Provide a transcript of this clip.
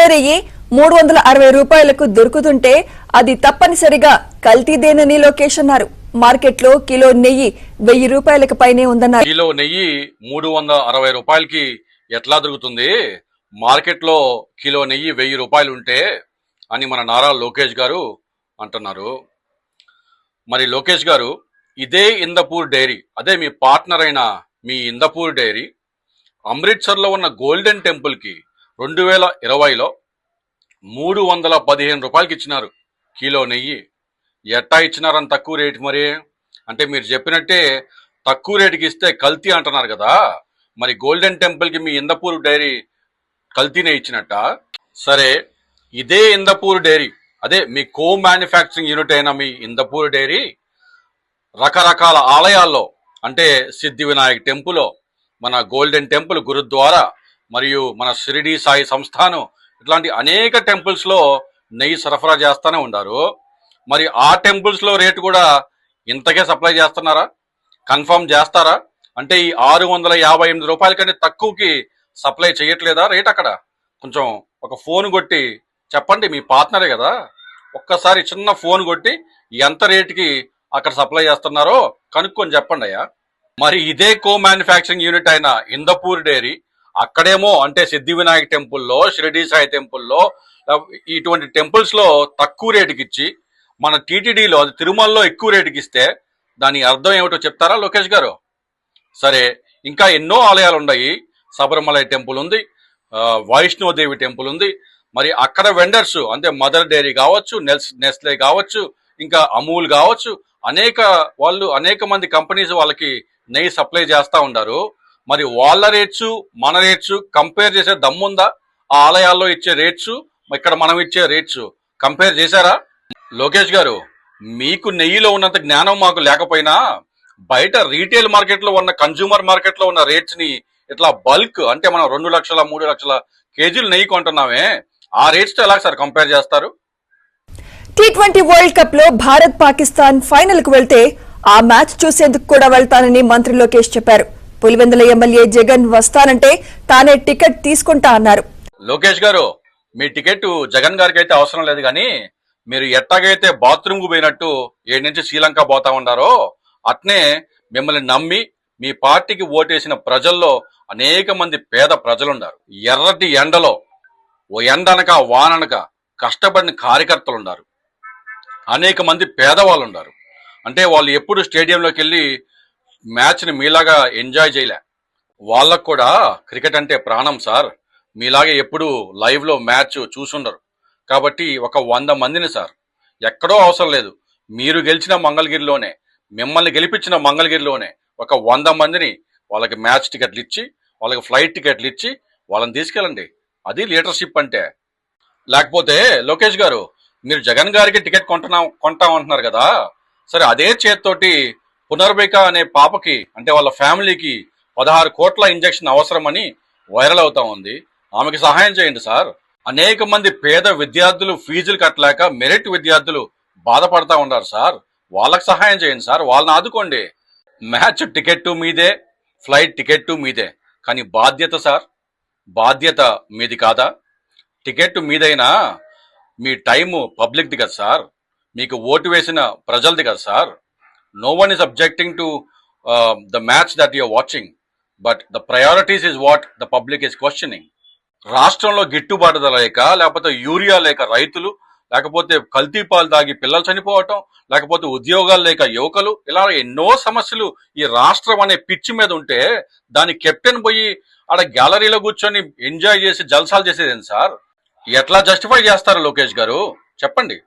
Kilo నెయ్యి 360 రూపాయలకు దొరుకుతుంటే అది తప్పనిసరిగా కల్తీదేనని లోకేష్ అన్నారు. మార్కెట్లో కిలో నెయ్యి 1000 రూపాయలకు పైనే ఉందన్నారు. కిలో నెయ్యి 360 రూపాయలకి ఎట్లా దొరుకుతుంది? మార్కెట్లో కిలో నెయ్యి 1000 రూపాయలు ఉంటే అని మన నారా లోకేష్ గారు అంటున్నారు. మరి లోకేష్ గారు, ఇదే ఇందపూర్ డైరీ, అదే మీ పార్ట్నర్ అయిన మీ ఇందపూర్ డైరీ అమృత్సర్లో ఉన్న గోల్డెన్ టెంపుల్కి 2020లో 315 రూపాయలకి ఇచ్చినారు కిలో నెయ్యి. ఎట్టా ఇచ్చినారని తక్కువ రేటు? మరి అంటే మీరు చెప్పినట్టే తక్కువ రేటుకి ఇస్తే కల్తీ అంటున్నారు కదా, మరి గోల్డెన్ టెంపుల్కి మీ ఇందపూర్ డైరీ కల్తీనే ఇచ్చినట్ట? సరే, ఇదే ఇందపూర్ డైరీ, అదే మీ కో మ్యానుఫ్యాక్చరింగ్ యూనిట్ అయిన మీ ఇందపూర్ డైరీ రకరకాల ఆలయాల్లో, అంటే సిద్ధి వినాయక్ టెంపుల్, మన గోల్డెన్ టెంపుల్, గురుద్వారా, మరియు మన షిరిడి సాయి సంస్థానం, ఇట్లాంటి అనేక టెంపుల్స్లో నెయ్యి సరఫరా చేస్తూనే ఉన్నారు. మరి ఆ టెంపుల్స్లో రేటు కూడా ఇంతకే సప్లై చేస్తున్నారా? కన్ఫర్మ్ చేస్తారా? అంటే ఈ 658 రూపాయల కంటే తక్కువకి సప్లై చేయట్లేదా రేట్? అక్కడ కొంచెం ఒక ఫోన్ కొట్టి చెప్పండి, మీ పార్ట్నరే కదా, ఒక్కసారి చిన్న ఫోన్ కొట్టి ఎంత రేటుకి అక్కడ సప్లై చేస్తున్నారో కనుక్కొని చెప్పండి అయ్యా. మరి ఇదే కో మ్యానుఫ్యాక్చరింగ్ యూనిట్ అయిన ఇందపూర్ డైరీ అక్కడేమో అంటే సిద్ధి వినాయక్ టెంపుల్లో, షిరిడి సాయి టెంపుల్లో, ఇటువంటి టెంపుల్స్లో తక్కువ రేటుకి ఇచ్చి మన టీటీడీలో, అది తిరుమలలో ఎక్కువ రేటుకి ఇస్తే దాని అర్థం ఏమిటో చెప్తారా లోకేష్ గారు? సరే, ఇంకా ఎన్నో ఆలయాలు ఉన్నాయి. శబరిమలై టెంపుల్ ఉంది, వైష్ణోదేవి టెంపుల్ ఉంది. మరి అక్కడ వెండర్స్ అంటే మదర్ డైరీ కావచ్చు, నెస్లే కావచ్చు, ఇంకా అమూల్ కావచ్చు, అనేక మంది కంపెనీస్ వాళ్ళకి నెయ్యి సప్లై చేస్తూ ఉంటారు. మరి వాళ్ళ రేట్స్ మన రేట్స్ కంపేర్ చేసే దమ్ముందా? ఆ ఆలయాల్లో ఇచ్చే రేట్స్ ఇక్కడ మనం ఇచ్చే రేట్స్ కంపేర్ చేశారా? లోకేష్ గారు, మీకు నెయ్యిలో ఉన్నంత జ్ఞానం మాకు లేకపోయినా బయట రీటైల్ మార్కెట్లో ఉన్న, కన్జ్యూమర్ మార్కెట్లో ఉన్న రేట్స్ ని ఇట్లా బల్క్ అంటే మనం 2 లక్షల 3 లక్షల కేజీలు నెయ్యి కొంటున్నామే, ఆ రేట్స్ తో ఎలా సార్ కంపేర్ చేస్తారు? T20 వరల్డ్ కప్ లో భారత్ పాకిస్తాన్ ఫైనల్ కు వెళ్తే ఆ మ్యాచ్ చూసేందుకు కూడా వెళ్తానని మంత్రి లోకేష్ చెప్పారు. పులివెందుల ఎమ్మెల్యే జగన్ వస్తానంటే తానే టికెట్ తీసుకుంటా అన్నారు. లోకేష్ గారు, మీ టికెట్ జగన్ గారికి అయితే అవసరం లేదు, కానీ మీరు ఎట్టాగైతే బాత్రూమ్ కు పోయినట్టు 7 నుంచి శ్రీలంక పోతా ఉన్నారో అట్నే మిమ్మల్ని నమ్మి మీ పార్టీకి ఓటేసిన ప్రజల్లో అనేక మంది పేద ప్రజలున్నారు. ఎర్రటి ఎండలో, ఓ ఎండనక వాననక కష్టపడిన కార్యకర్తలు ఉన్నారు. అనేక మంది పేదవాళ్ళు ఉన్నారు. అంటే వాళ్ళు ఎప్పుడు స్టేడియంలోకి వెళ్ళి మ్యాచ్ని మీలాగా ఎంజాయ్ చేయలే. వాళ్ళకు కూడా క్రికెట్ అంటే ప్రాణం సార్. మీలాగే ఎప్పుడు లైవ్లో మ్యాచ్ చూసుండరు. కాబట్టి ఒక 100 మందిని సార్, ఎక్కడో అవసరం లేదు, మీరు గెలిచిన మంగళగిరిలోనే, మిమ్మల్ని గెలిపించిన మంగళగిరిలోనే ఒక 100 మందిని వాళ్ళకి మ్యాచ్ టికెట్లు ఇచ్చి, వాళ్ళకి ఫ్లైట్ టికెట్లు ఇచ్చి వాళ్ళని తీసుకెళ్ళండి. అది లీడర్షిప్ అంటే. లేకపోతే లోకేష్ గారు, మీరు జగన్ గారికి టికెట్ కొంటామంటున్నారు కదా, సరే అదే చేత్తోటి పునర్విక అనే పాపకి, అంటే వాళ్ళ ఫ్యామిలీకి 16 కోట్ల ఇంజెక్షన్ అవసరమని వైరల్ అవుతా ఉంది. ఆమెకి సహాయం చేయండి సార్. అనేక మంది పేద విద్యార్థులు ఫీజులు కట్టలేక మెరిట్ విద్యార్థులు బాధపడతా ఉన్నారు సార్. వాళ్ళకి సహాయం చేయండి సార్, వాళ్ళని ఆదుకోండి. మ్యాచ్ టికెట్ మీదే, ఫ్లైట్ టికెట్ మీదే, కానీ బాధ్యత సార్, బాధ్యత మీది కాదా? టికెట్ మీదైనా మీ టైము పబ్లిక్ది కదా సార్, మీకు ఓటు వేసిన ప్రజలది కదా sir. No one is objecting to the match that you are watching, but the priorities is what the public is questioning. రాష్ట్రంలో గిట్టుబాటు ధర లేక, లేకపోతే యూరియా లేక రైతులు, లేకపోతే కల్తీ పాలు తాగి పిల్లలు చనిపోవటం, లేకపోతే ఉద్యోగాలు లేక యువకులు, ఇలా ఎన్నో సమస్యలు ఈ రాష్ట్రం అనే పిచ్చి మీద ఉంటే దాని కెప్టెన్ పోయి ఆడ గ్యాలరీలో కూర్చొని ఎంజాయ్ చేసి జల్సాలు చేసేదేంటి సార్? ఎట్లా జస్టిఫై చేస్తారు లోకేష్ గారు చెప్పండి.